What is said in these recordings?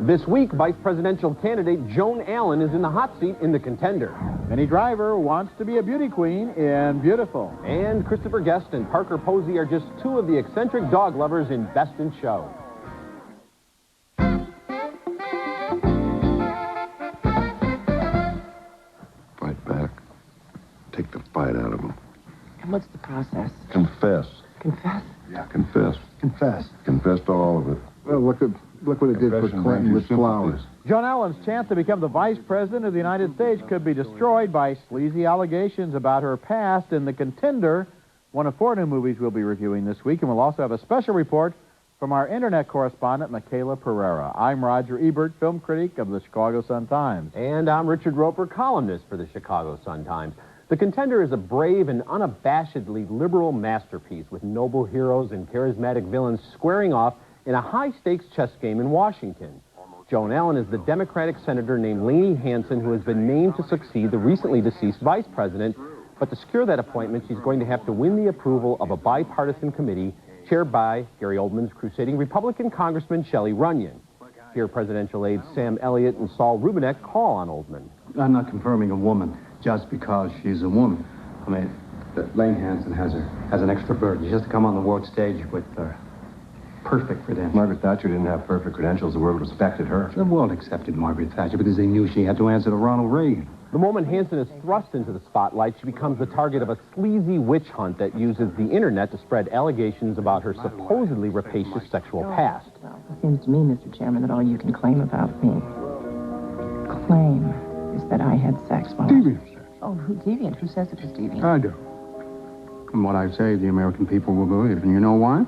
This week, vice presidential candidate Joan Allen is in the hot seat in The Contender. Minnie Driver wants to be a beauty queen in Beautiful. And Christopher Guest and Parker Posey are just two of the eccentric dog lovers in Best in Show. Fight back. Take the fight out of them. And what's the process? Confess. Confess? Yeah. Confess. Confess. Confess to all of it. Well, look what it did for Clinton with flowers. Joan Allen's chance to become the vice president of the United States could be destroyed by sleazy allegations about her past in The Contender, one of 4 new movies we'll be reviewing this week, and we'll also have a special report from our internet correspondent, Michaela Pereira. I'm Roger Ebert, film critic of the Chicago Sun-Times. And I'm Richard Roeper, columnist for the Chicago Sun-Times. The Contender is a brave and unabashedly liberal masterpiece with noble heroes and charismatic villains squaring off in a high-stakes chess game in Washington. Joan Allen is the Democratic senator named Lainey Hanson, who has been named to succeed the recently deceased vice president. But to secure that appointment, she's going to have to win the approval of a bipartisan committee chaired by Gary Oldman's crusading Republican Congressman Shelley Runyon. Here, presidential aides Sam Elliott and Saul Rubinek call on Oldman. I'm not confirming a woman just because she's a woman. I mean, Lane Hanson has an extra burden. She has to come on the world stage with perfect credentials. Margaret Thatcher didn't have perfect credentials. The world respected her. The world accepted Margaret Thatcher because they knew she had to answer to Ronald Reagan. The moment Hanson is thrust into the spotlight, she becomes the target of a sleazy witch hunt that uses the internet to spread allegations about her supposedly rapacious sexual past. Well, it seems to me, Mr. Chairman, that all you can claim about me, is that I had sex while... Deviant sex. Oh, who deviant? Who says it was deviant? I do. And what I say, the American people will believe. And you know why?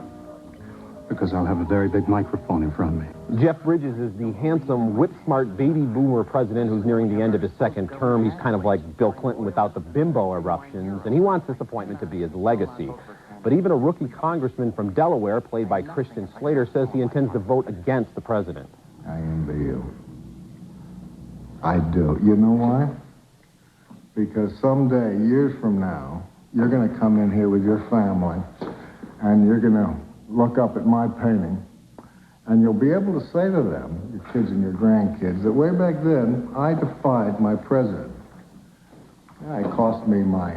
Because I'll have a very big microphone in front of me. Jeff Bridges is the handsome, whip-smart baby boomer president who's nearing the end of his second term. He's kind of like Bill Clinton without the bimbo eruptions, and he wants this appointment to be his legacy. But even a rookie congressman from Delaware, played by Christian Slater, says he intends to vote against the president. I envy you. I do. You know why? Because someday, years from now, you're going to come in here with your family, and you're going to look up at my painting, and you'll be able to say to them, your kids and your grandkids, that way back then, I defied my president. Yeah, it cost me my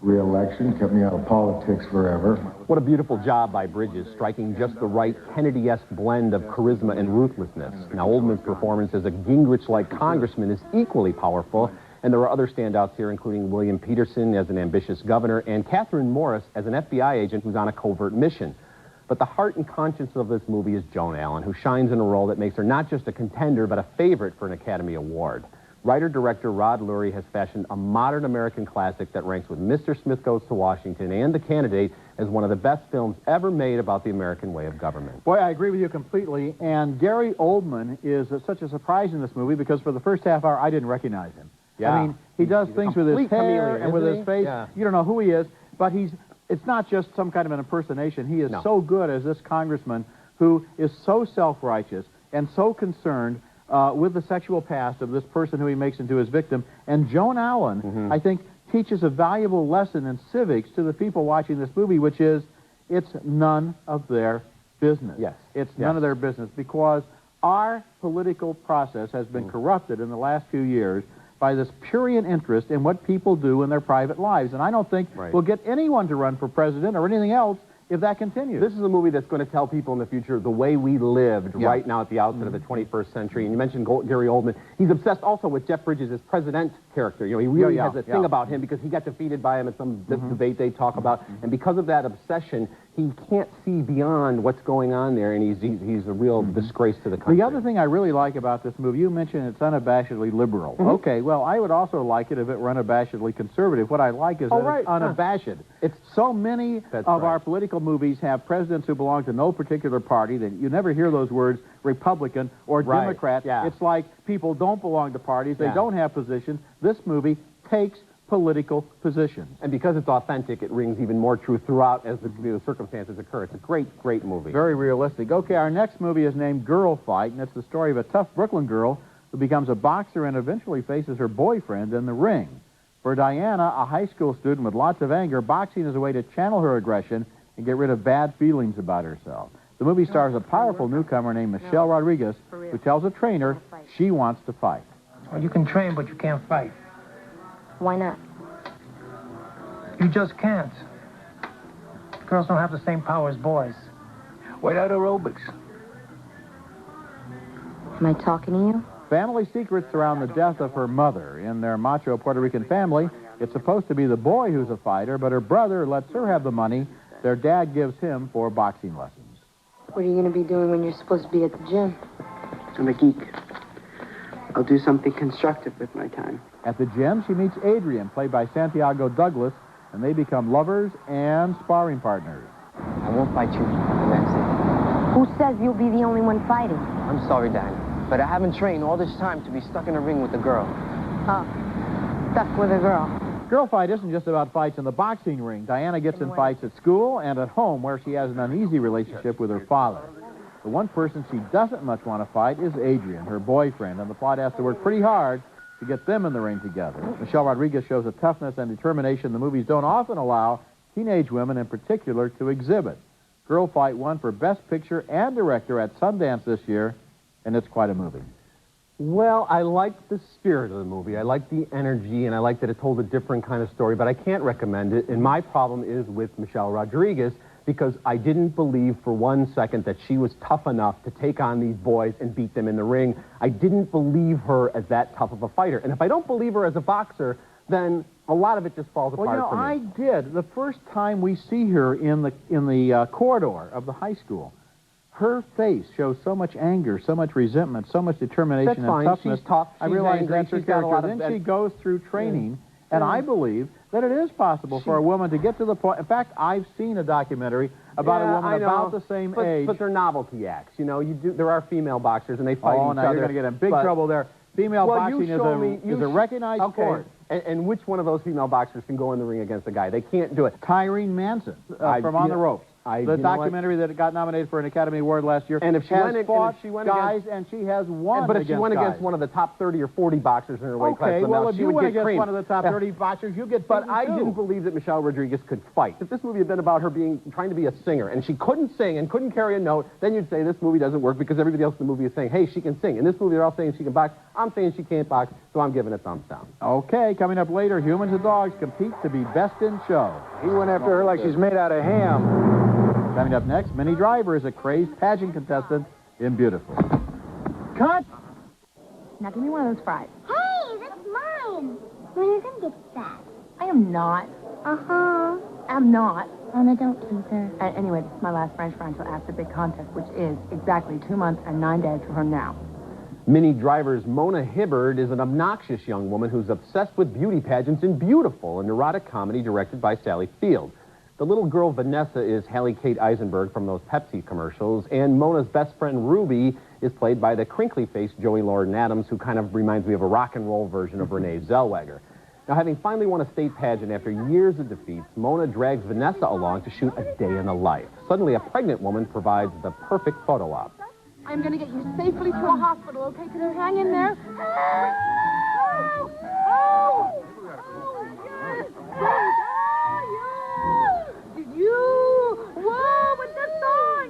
re-election, kept me out of politics forever. What a beautiful job by Bridges, striking just the right Kennedy-esque blend of charisma and ruthlessness. Now, Oldman's performance as a Gingrich-like congressman is equally powerful, and there are other standouts here, including William Peterson as an ambitious governor and Catherine Morris as an FBI agent who's on a covert mission. But the heart and conscience of this movie is Joan Allen, who shines in a role that makes her not just a contender, but a favorite for an Academy Award. Writer-director Rod Lurie has fashioned a modern American classic that ranks with Mr. Smith Goes to Washington and The Candidate as one of the best films ever made about the American way of government. Boy, I agree with you completely. And Gary Oldman is such a surprise in this movie because for the first half hour, I didn't recognize him. Yeah. I mean, he does things with his hair and with his face. Yeah. You don't know who he is, but it's not just some kind of an impersonation. He is so good as this congressman who is so self-righteous and so concerned with the sexual past of this person who he makes into his victim. And Joan Allen, I think, teaches a valuable lesson in civics to the people watching this movie, which is it's none of their business. Yes. It's none of their business because our political process has been corrupted in the last few years by this prurient interest in what people do in their private lives. And I don't think we'll get anyone to run for president or anything else if that continues. This is a movie that's going to tell people in the future the way we lived right now at the outset of the 21st century. And you mentioned Gary Oldman. He's obsessed also with Jeff Bridges' president character. You know, he really has a thing about him because he got defeated by him at some debate they talk about. And because of that obsession, he can't see beyond what's going on there, and he's a real disgrace to the country. The other thing I really like about this movie, you mentioned it's unabashedly liberal. Okay, well, I would also like it if it were unabashedly conservative. What I like is that it's unabashed. It's so many of our political movies have presidents who belong to no particular party that you never hear those words Republican or Democrat. It's like people don't belong to parties, they don't have positions. This movie takes political positions. And because it's authentic, it rings even more true throughout as the circumstances occur. It's a great, great movie. Very realistic. Okay, our next movie is named Girlfight, and it's the story of a tough Brooklyn girl who becomes a boxer and eventually faces her boyfriend in the ring. For Diana, a high school student with lots of anger, boxing is a way to channel her aggression and get rid of bad feelings about herself. The movie stars a powerful newcomer named Michelle Rodriguez, who tells a trainer she wants to fight. Well, you can train, but you can't fight. Why not? You just can't. Girls don't have the same power as boys. What about aerobics? Am I talking to you? Family secrets surround the death of her mother. In their macho Puerto Rican family, it's supposed to be the boy who's a fighter, but her brother lets her have the money their dad gives him for boxing lessons. What are you going to be doing when you're supposed to be at the gym? I'm a geek. I'll do something constructive with my time. At the gym, she meets Adrian, played by Santiago Douglas, and they become lovers and sparring partners. I won't fight you. That's it. Who says you'll be the only one fighting? I'm sorry, Diana, but I haven't trained all this time to be stuck in a ring with a girl. Oh, stuck with a girl. Girlfight isn't just about fights in the boxing ring. Diana gets in fights at school and at home, where she has an uneasy relationship with her father. The one person she doesn't much want to fight is Adrian, her boyfriend, and the plot has to work pretty hard to get them in the ring together. Michelle Rodriguez shows a toughness and determination the movies don't often allow teenage women in particular to exhibit. Girlfight won for Best Picture and Director at Sundance this year, and it's quite a movie. Well, I liked the spirit of the movie. I liked the energy, and I liked that it told a different kind of story, but I can't recommend it. And my problem is with Michelle Rodriguez, because I didn't believe for 1 second that she was tough enough to take on these boys and beat them in the ring. I didn't believe her as that tough of a fighter. And if I don't believe her as a boxer, then a lot of it just falls apart for me. I did. The first time we see her in the corridor of the high school, her face shows so much anger, so much resentment, so much determination and toughness. She's tough. I realize angry. that's her character. Then she goes through training, and I believe that it is possible for a woman to get to the point. In fact, I've seen a documentary about a woman about the same age. But they're novelty acts. You know, there are female boxers, and they fight each other. Oh, now you're going to get in big trouble there. Female boxing is a recognized sport. And which one of those female boxers can go in the ring against a guy? They can't do it. Tyrene Manson from On the Ropes. The documentary that got nominated for an Academy Award last year. And if she went guys, and she has won. But if she went against one of the top 30 or 40 boxers in her weight class, well, if you went against one of the top 30 boxers, you get. But I didn't believe that Michelle Rodriguez could fight. If this movie had been about her trying to be a singer, and she couldn't sing and couldn't carry a note, then you'd say this movie doesn't work because everybody else in the movie is saying, hey, she can sing. In this movie, they're all saying she can box. I'm saying she can't box, so I'm giving it thumbs down. Okay, coming up later, humans and dogs compete to be best in show. He went after her like she's made out of ham. Coming up next, Minnie Driver is a crazed pageant contestant in Beautiful. Cut! Now give me one of those fries. Hey, that's mine. When are you going to get that? I am not. Uh-huh. I'm not. Oh, no, don't tease her. Anyway, this is my last French fry until after the big contest, which is exactly 2 months and 9 days from now. Minnie Driver's Mona Hibbard is an obnoxious young woman who's obsessed with beauty pageants in Beautiful, a neurotic comedy directed by Sally Field. The little girl Vanessa is Hallie Kate Eisenberg from those Pepsi commercials, and Mona's best friend Ruby is played by the crinkly-faced Joey Lauren Adams, who kind of reminds me of a rock and roll version of Renee Zellweger. Now, having finally won a state pageant after years of defeats, Mona drags Vanessa along to shoot a day in the life. Suddenly, a pregnant woman provides the perfect photo op. I'm going to get you safely to a hospital, okay? Can you hang in there? Oh! Oh! Yes! Did you? Whoa, with the song!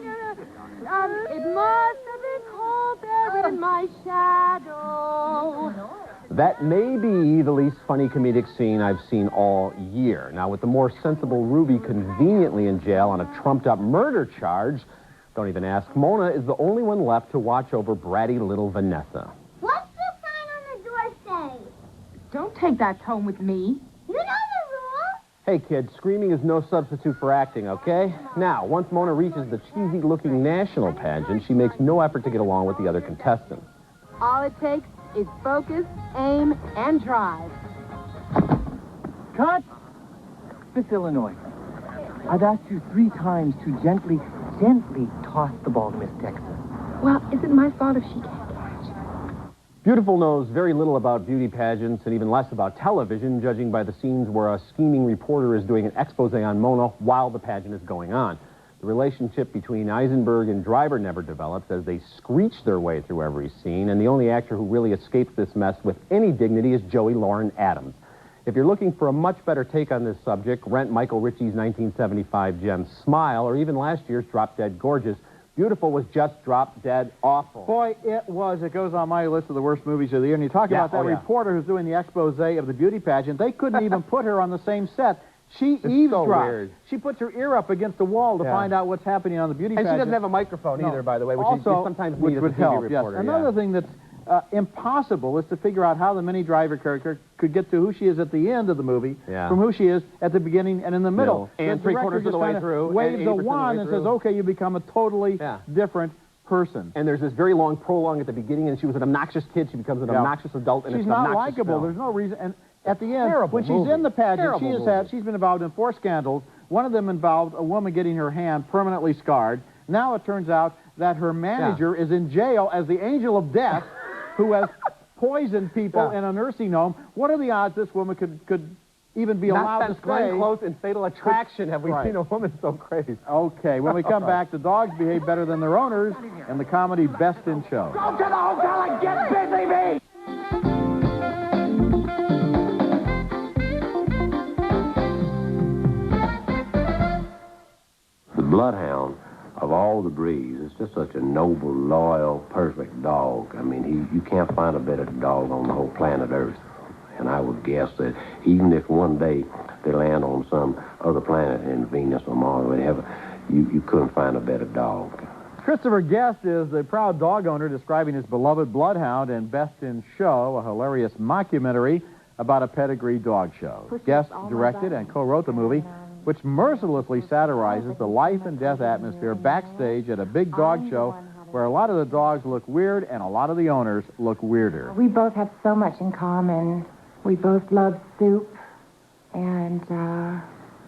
It must have been cold there in my shadow. That may be the least funny comedic scene I've seen all year. Now, with the more sensible Ruby conveniently in jail on a trumped-up murder charge, don't even ask, Mona is the only one left to watch over bratty little Vanessa. What's the sign on the door say? Don't take that tone with me. You know the rule. Hey, kid, screaming is no substitute for acting, okay? Now, once Mona reaches the cheesy-looking national pageant, she makes no effort to get along with the other contestants. All it takes is focus, aim, and drive. Cut! Miss Illinois, I've asked you 3 times to gently toss the ball to Miss Texas. Well, is it my fault if she can't catch? Beautiful knows very little about beauty pageants and even less about television, judging by the scenes where a scheming reporter is doing an expose on Mona while the pageant is going on. The relationship between Eisenberg and Driver never develops as they screech their way through every scene, and the only actor who really escapes this mess with any dignity is Joey Lauren Adams. If you're looking for a much better take on this subject, rent Michael Ritchie's 1975 gem Smile, or even last year's Drop Dead Gorgeous, Beautiful was just drop dead awful. Boy, it was. It goes on my list of the worst movies of the year. And you talk about that reporter who's doing the expose of the beauty pageant. They couldn't even put her on the same set. She eavesdrops. She puts her ear up against the wall to find out what's happening on the beauty pageant. And she doesn't have a microphone either, by the way, which also, sometimes needs as a TV reporter. Yes. Another thing that's impossible is to figure out how the Minnie Driver character could get to who she is at the end of the movie from who she is at the beginning and in the middle. And three-quarters of the way through. Waves a wand and says, okay, you become a totally different person. And there's this very long prologue at the beginning, and she was an obnoxious kid. She becomes an obnoxious adult, and she's it's not likable. There's no reason. And at the end, when she's in the pageant, she's been involved in 4 scandals. One of them involved a woman getting her hand permanently scarred. Now it turns out that her manager is in jail as the angel of death who has poisoned people in a nursing home. What are the odds this woman could even be allowed to stay? Glenn Close in Fatal Attraction have we seen a woman so crazy. Okay, when we come back, the dogs behave better than their owners, and the comedy Best in Show. Go to the hotel and get busy, me! The Bloodhound, of all the breeds, is just such a noble, loyal, perfect dog. I mean, you can't find a better dog on the whole planet Earth. And I would guess that even if one day they land on some other planet in Venus or Mars or whatever, you couldn't find a better dog. Christopher Guest is the proud dog owner describing his beloved Bloodhound in Best in Show, a hilarious mockumentary about a pedigree dog show. Guest directed and co-wrote the movie, which mercilessly satirizes the life and death atmosphere backstage at a big dog show where a lot of the dogs look weird and a lot of the owners look weirder. We both have so much in common. We both love soup, and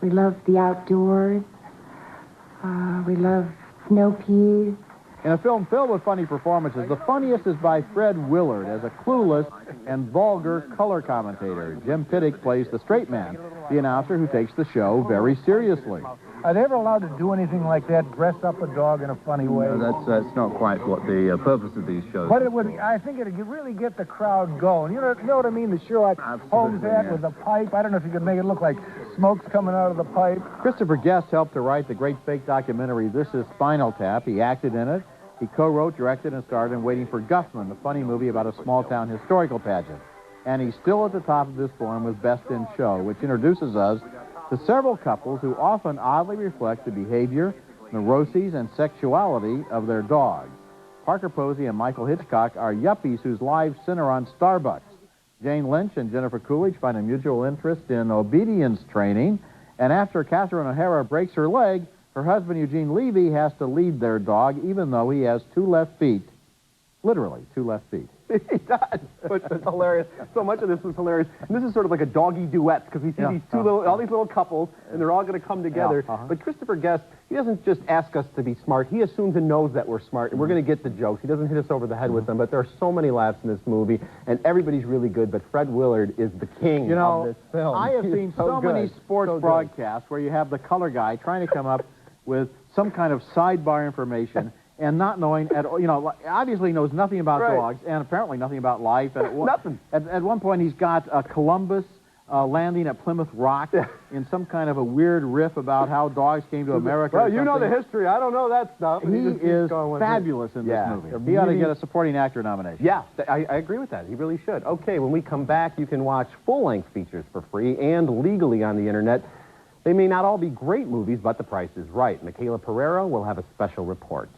we love the outdoors. We love snow peas. In a film filled with funny performances, the funniest is by Fred Willard as a clueless and vulgar color commentator. Jim Pittick plays the straight man, the announcer who takes the show very seriously. Are they ever allowed to do anything like that, dress up a dog in a funny way? No, that's not quite what the purpose of these shows. But it would, I think it would really get the crowd going. You know what I mean? The Sherlock Holmes hat with the pipe. I don't know if you could make it look like smoke's coming out of the pipe. Christopher Guest helped to write the great fake documentary This Is Spinal Tap. He acted in it. He co-wrote, directed, and starred in Waiting for Guffman, the funny movie about a small-town historical pageant. And he's still at the top of this form with Best in Show, which introduces us to several couples who often oddly reflect the behavior, neuroses, and sexuality of their dogs. Parker Posey and Michael Hitchcock are yuppies whose lives center on Starbucks. Jane Lynch and Jennifer Coolidge find a mutual interest in obedience training. And after Catherine O'Hara breaks her leg, her husband, Eugene Levy, has to lead their dog, even though he has 2 left feet. Literally, 2 left feet. He does, which is hilarious. So much of this was hilarious. And this is sort of like a doggy duet, because we see these all these little couples, and they're all going to come together. But Christopher Guest, he doesn't just ask us to be smart. He assumes and knows that we're smart, and we're going to get the jokes. He doesn't hit us over the head with them, but there are so many laughs in this movie, and everybody's really good, but Fred Willard is the king of this film. I have seen so many sports broadcasts where you have the color guy trying to come up with some kind of sidebar information and not knowing, obviously knows nothing about dogs and apparently nothing about life. Nothing. At one point, he's got Columbus landing at Plymouth Rock in some kind of a weird riff about how dogs came to America. Well, you know the history. I don't know that stuff. He is fabulous in this movie. He ought to get a supporting actor nomination. Yeah, I agree with that. He really should. Okay, when we come back, you can watch full-length features for free and legally on the Internet. They may not all be great movies, but the price is right. Michaela Pereira will have a special report.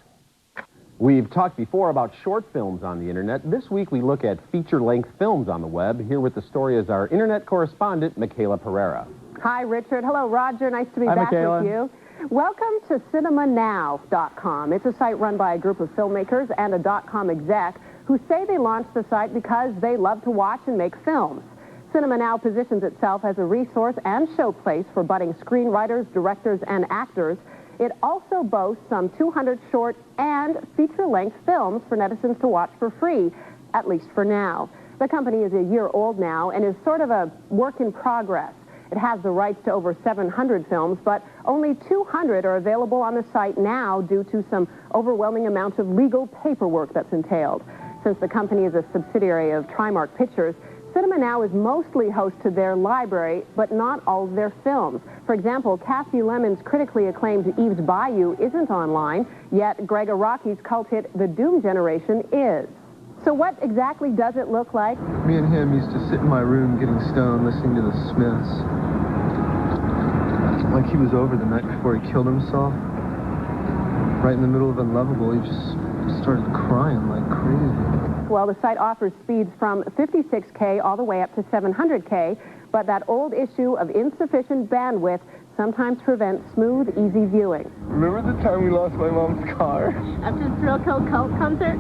We've talked before about short films on the Internet. This week we look at feature-length films on the web. Here with the story is our Internet correspondent, Michaela Pereira. Hi, Richard. Hello, Roger. Nice to be back with you. Welcome to CinemaNow.com. It's a site run by a group of filmmakers and a .com exec who say they launched the site because they love to watch and make films. Cinema Now positions itself as a resource and showplace for budding screenwriters, directors, and actors. It also boasts some 200 short and feature-length films for netizens to watch for free, at least for now. The company is a year old now and is sort of a work in progress. It has the rights to over 700 films, but only 200 are available on the site now due to some overwhelming amounts of legal paperwork that's entailed. Since the company is a subsidiary of Trimark Pictures, Cinema Now is mostly host to their library, but not all of their films. For example, Kathy Lemon's critically acclaimed Eve's Bayou isn't online, yet Greg Araki's cult hit The Doom Generation is. So what exactly does it look like? Me and him used to sit in my room getting stoned, listening to the Smiths. Like he was over the night before he killed himself. Right in the middle of Unlovable, he just started crying like crazy. Well, the site offers speeds from 56K all the way up to 700K, but that old issue of insufficient bandwidth sometimes prevents smooth, easy viewing. Remember the time we lost my mom's car? After the Thrill Kill Cult concert?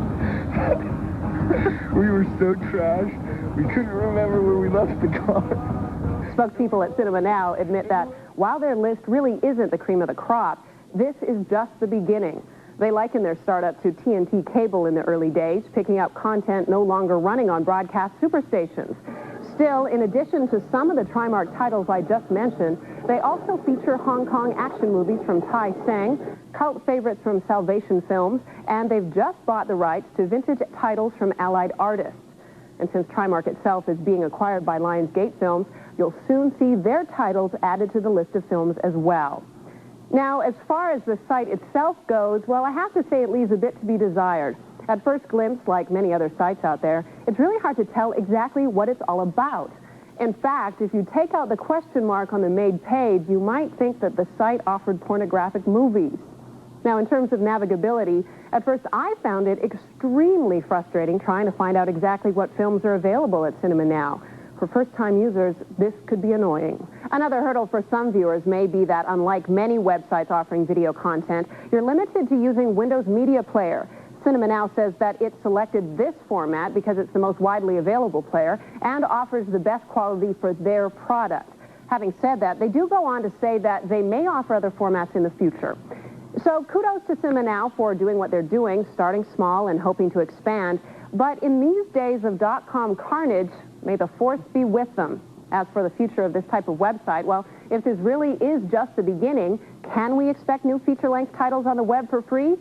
We were so trashed, we couldn't remember where we left the car. Spokespeople at Cinema Now admit that while their list really isn't the cream of the crop, this is just the beginning. They liken their startup to TNT Cable in the early days, picking up content no longer running on broadcast superstations. Still, in addition to some of the Trimark titles I just mentioned, they also feature Hong Kong action movies from Tai Sang, cult favorites from Salvation Films, and they've just bought the rights to vintage titles from Allied Artists. And since Trimark itself is being acquired by Lionsgate Films, you'll soon see their titles added to the list of films as well. Now, as far as the site itself goes, well, I have to say it leaves a bit to be desired. At first glimpse, like many other sites out there, it's really hard to tell exactly what it's all about. In fact, if you take out the question mark on the made page, you might think that the site offered pornographic movies. Now, in terms of navigability, at first I found it extremely frustrating trying to find out exactly what films are available at Cinema Now. For first-time users, this could be annoying. Another hurdle for some viewers may be that, unlike many websites offering video content, you're limited to using Windows Media Player. Cinema Now says that it selected this format because it's the most widely available player and offers the best quality for their product. Having said that, they do go on to say that they may offer other formats in the future. So kudos to Cinema Now for doing what they're doing, starting small and hoping to expand. But in these days of .com carnage, may the force be with them. As for the future of this type of website, well, if this really is just the beginning, can we expect new feature-length titles on the web for free?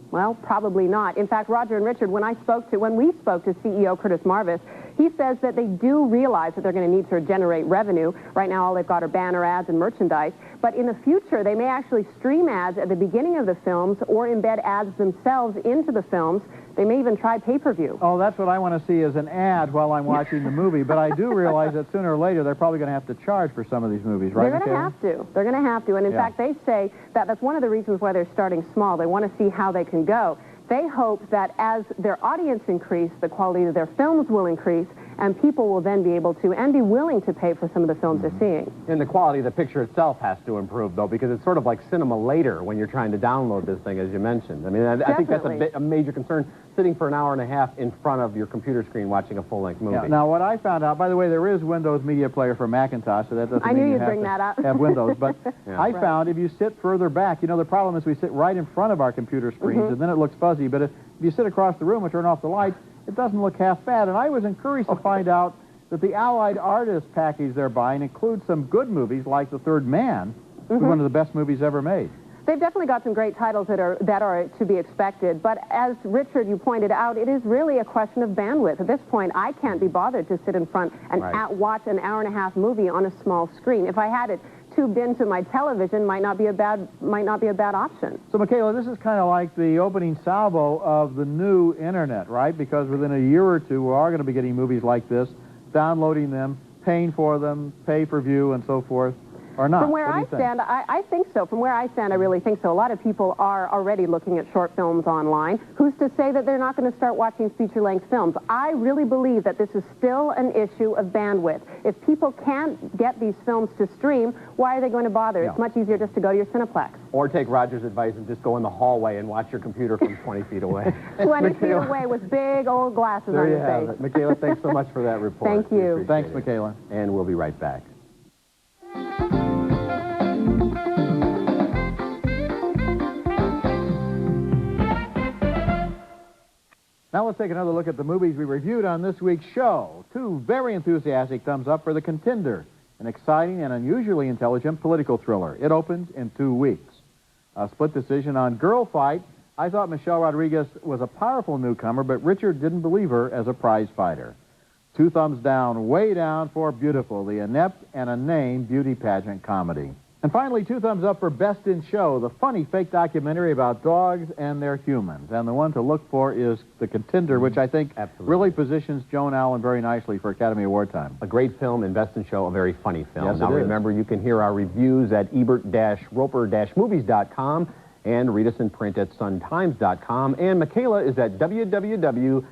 Well, probably not. In fact, Roger and Richard, when we spoke to CEO Curtis Marvis, he says that they do realize that they're going to need to generate revenue. Right now, all they've got are banner ads and merchandise. But in the future, they may actually stream ads at the beginning of the films or embed ads themselves into the films. They may even try pay-per-view. Oh, that's what I want to see is an ad while I'm watching the movie. But I do realize that sooner or later, they're probably going to have to charge for some of these movies, right? They're going to have to. They're going to have to. And in fact, they say that that's one of the reasons why they're starting small. They want to see how they can go. They hope that as their audience increase, the quality of their films will increase, and people will then be able to and be willing to pay for some of the films they're seeing. And the quality of the picture itself has to improve, though, because it's sort of like cinema later when you're trying to download this thing, as you mentioned. I mean, I think that's a major concern, sitting for an hour and a half in front of your computer screen watching a full-length movie. Yeah. Now, what I found out, by the way, there is Windows Media Player for Macintosh, so that doesn't mean you have to have Windows. But I found if you sit further back, you know, the problem is we sit right in front of our computer screens, and then it looks fuzzy. But if you sit across the room and turn off the lights, it doesn't look half bad. And I was encouraged to find out that the Allied Artists package they're buying includes some good movies like The Third Man, one of the best movies ever made. They've definitely got some great titles that are to be expected. But as Richard, you pointed out, it is really a question of bandwidth. At this point, I can't be bothered to sit in front and watch an hour-and-a-half movie on a small screen. If I had it tubed into my television, might not be a bad option. So, Michaela, this is kind of like the opening salvo of the new internet, right? Because within a year or two, we are going to be getting movies like this, downloading them, paying for them, pay-per-view, and so forth. Or not? From where I stand, I think so. From where I stand, I really think so. A lot of people are already looking at short films online. Who's to say that they're not going to start watching feature-length films? I really believe that this is still an issue of bandwidth. If people can't get these films to stream, why are they going to bother? It's much easier just to go to your Cineplex. Or take Roger's advice and just go in the hallway and watch your computer from 20 feet away. 20 feet away with big old glasses on your face. Michaela, thanks so much for that report. Thank you. Thanks, Michaela. And we'll be right back. Now let's take another look at the movies we reviewed on this week's show. 2 very enthusiastic thumbs up for The Contender, an exciting and unusually intelligent political thriller. It opens in 2 weeks. A split decision on Girlfight. I thought Michelle Rodriguez was a powerful newcomer, but Richard didn't believe her as a prize fighter. 2 thumbs down, way down for Beautiful, the inept and inane beauty pageant comedy. And finally, 2 thumbs up for Best in Show, the funny fake documentary about dogs and their humans. And the one to look for is The Contender, which I think really positions Joan Allen very nicely for Academy Award time. A great film, and Best in Show, a very funny film. Yes, now it is. remember, you can hear our reviews at Ebert-Roeper-movies.com and read us in print at suntimes.com. And Michaela is at www.techtv.com.